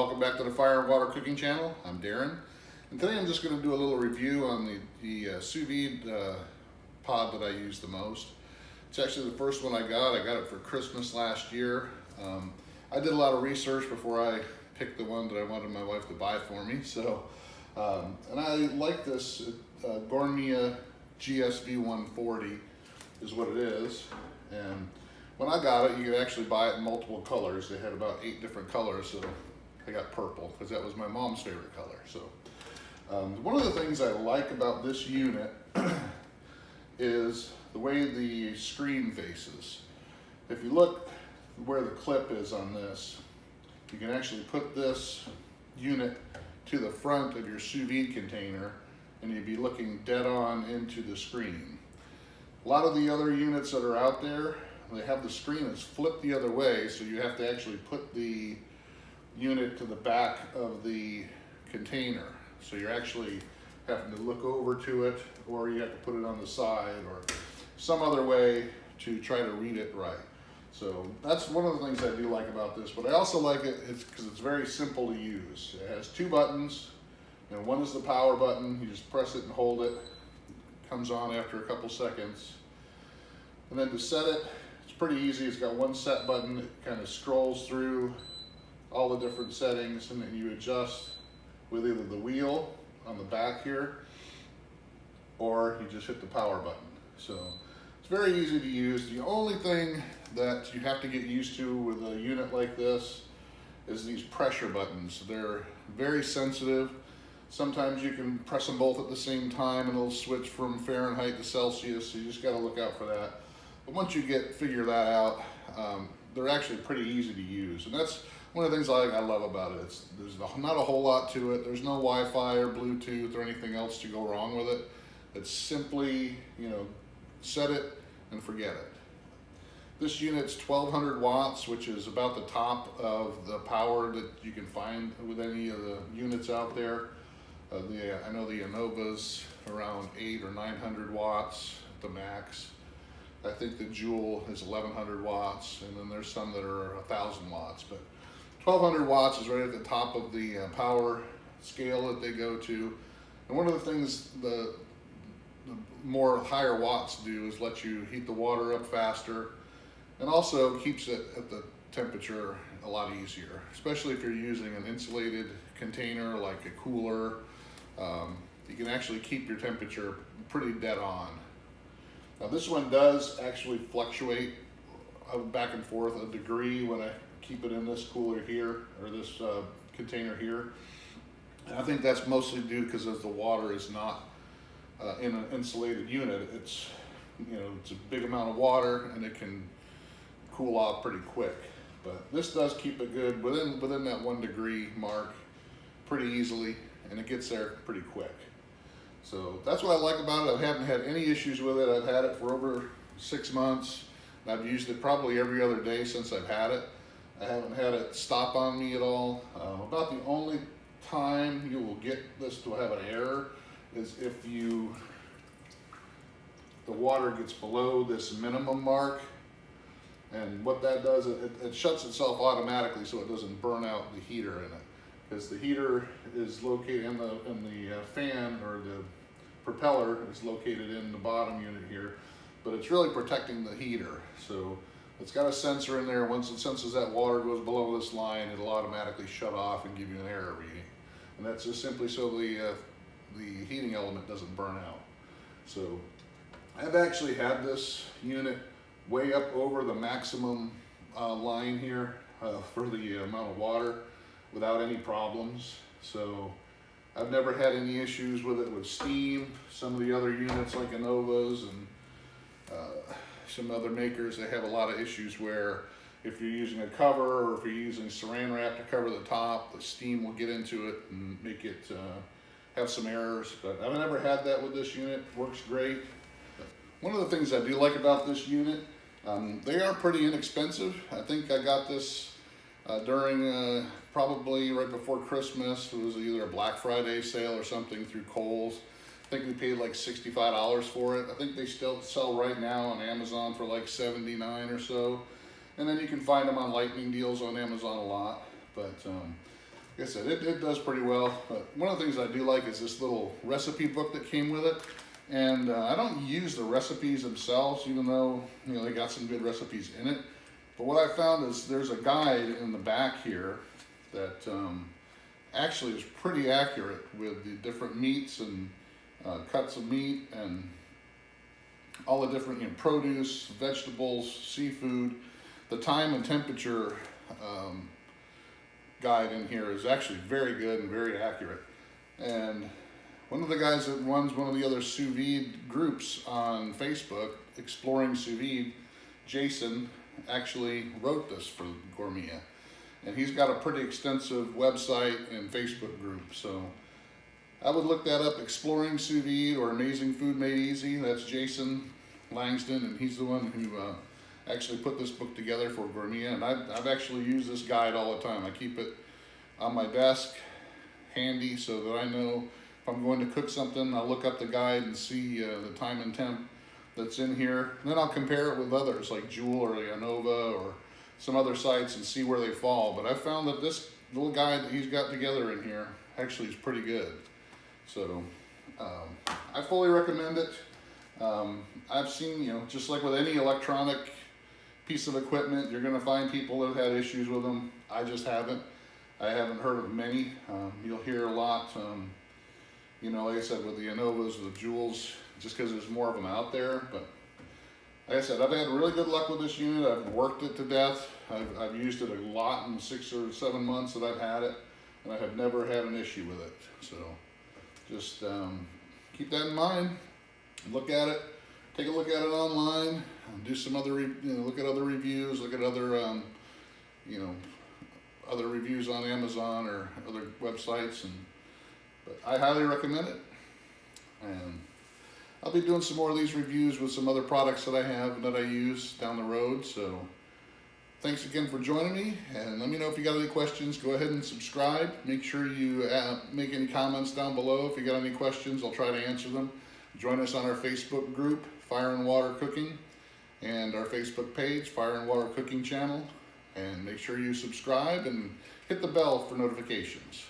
welcome back to the Fire and Water Cooking Channel. I'm Darren, and today I'm just going to do a little review on the Sous Vide pod that I use the most. It's actually the first one I got. I got it for Christmas last year. I did a lot of research before I picked the one that I wanted my wife to buy for me. And I like this Gourmia GSV 140 is what it is. And when I got it, you could actually buy it in multiple colors. They had about 8 different colors, so I got purple because that was my mom's favorite color. So one of the things I like about this unit is the way the screen faces. If you look where the clip is on this, you can actually put this unit to the front of your sous vide container and you'd be looking dead on into the screen. A lot of the other units that are out there, they have the screen that's flipped the other way, so you have to actually put the unit to the back of the container. So you're actually having to look over to it, or you have to put it on the side, or some other way to try to read it right. So that's one of the things I do like about this, but I also like it because it's very simple to use. It has 2 buttons, and one is the power button. You just press it and hold it. It comes on after a couple seconds. And then to set it, it's pretty easy. It's got one set button. It kind of scrolls through all the different settings, and then you adjust with either the wheel on the back here, or you just hit the power button. So it's very easy to use. The only thing that you have to get used to with a unit like this is these pressure buttons. They're very sensitive. Sometimes you can press them both at the same time and it'll switch from Fahrenheit to Celsius, so you just gotta look out for that. But once you figure that out, they're actually pretty easy to use. And that's one of the things I love about it. There's not a whole lot to it. There's no Wi-Fi or Bluetooth or anything else to go wrong with it. It's simply, set it and forget it. This unit's 1200 watts, which is about the top of the power that you can find with any of the units out there. I know the Innova's around 800 or 900 watts at the max. I think the Joule is 1100 watts, and then there's some that are 1000 watts. But 1200 watts is right at the top of the power scale that they go to. And one of the things the more higher watts do is let you heat the water up faster, and also keeps it at the temperature a lot easier, especially if you're using an insulated container like a cooler. You can actually keep your temperature pretty dead on. Now this one does actually fluctuate back and forth a degree when I keep it in this cooler here, or this container here. And I think that's mostly due because as the water is not in an insulated unit, it's a big amount of water and it can cool off pretty quick. But this does keep it good within that 1 degree mark pretty easily, and it gets there pretty quick. So that's what I like about it. I haven't had any issues with it. I've had it for over 6 months, and I've used it probably every other day since I've had it. I haven't had it stop on me at all. About the only time you will get this to have an error is if the water gets below this minimum mark. And what that does, it shuts itself automatically so it doesn't burn out the heater in it. Because the heater is located in the fan, or the propeller is located in the bottom unit here, but it's really protecting the heater. So it's got a sensor in there. Once it senses that water goes below this line, it'll automatically shut off and give you an error reading. And that's just simply so the heating element doesn't burn out. So I've actually had this unit way up over the maximum line here for the amount of water without any problems. So I've never had any issues with it with steam. Some of the other units like Innova's and some other makers, they have a lot of issues where if you're using a cover or if you're using saran wrap to cover the top, the steam will get into it and make it have some errors. But I've never had that with this unit. It works great. One of the things I do like about this unit, they are pretty inexpensive. I think I got this during probably right before Christmas. It was either a Black Friday sale or something through Kohl's. I think we paid like $65 for it. I think they still sell right now on Amazon for like $79 or so. And then you can find them on lightning deals on Amazon a lot. But like I said, it does pretty well. But one of the things I do like is this little recipe book that came with it. And I don't use the recipes themselves, even though, you know, they got some good recipes in it. But what I found is there's a guide in the back here that actually is pretty accurate with the different meats and cuts of meat and all the different, you know, produce, vegetables, seafood. The time and temperature guide in here is actually very good and very accurate. And one of the guys that runs one of the other sous vide groups on Facebook, Exploring Sous Vide, Jason, actually wrote this for Gourmia. And he's got a pretty extensive website and Facebook group. So I would look that up, Exploring Sous Vide or Amazing Food Made Easy. That's Jason Langston, and he's the one who actually put this book together for Gourmia. And I've actually used this guide all the time. I keep it on my desk handy so that I know if I'm going to cook something, I'll look up the guide and see the time and temp that's in here. And then I'll compare it with others like Jewel or Anova or some other sites and see where they fall. But I found that this little guide that he's got together in here actually is pretty good. So I fully recommend it. I've seen, you know, just like with any electronic piece of equipment, you're going to find people that have had issues with them. I just haven't. I haven't heard of many. You'll hear a lot, you know, like I said, with the Anovas, the Jewels, just because there's more of them out there. But like I said, I've had really good luck with this unit. I've worked it to death. I've used it a lot in 6 or 7 months that I've had it, and I have never had an issue with it. So just keep that in mind. Look at it. Take a look at it online. Do some other, look at other reviews. Look at other, other reviews on Amazon or other websites. But I highly recommend it. And I'll be doing some more of these reviews with some other products that I have that I use down the road. So thanks again for joining me, and let me know if you got any questions. Go ahead and subscribe. Make sure you make any comments down below. If you got any questions, I'll try to answer them. Join us on our Facebook group, Fire and Water Cooking, and our Facebook page, Fire and Water Cooking Channel. And make sure you subscribe and hit the bell for notifications.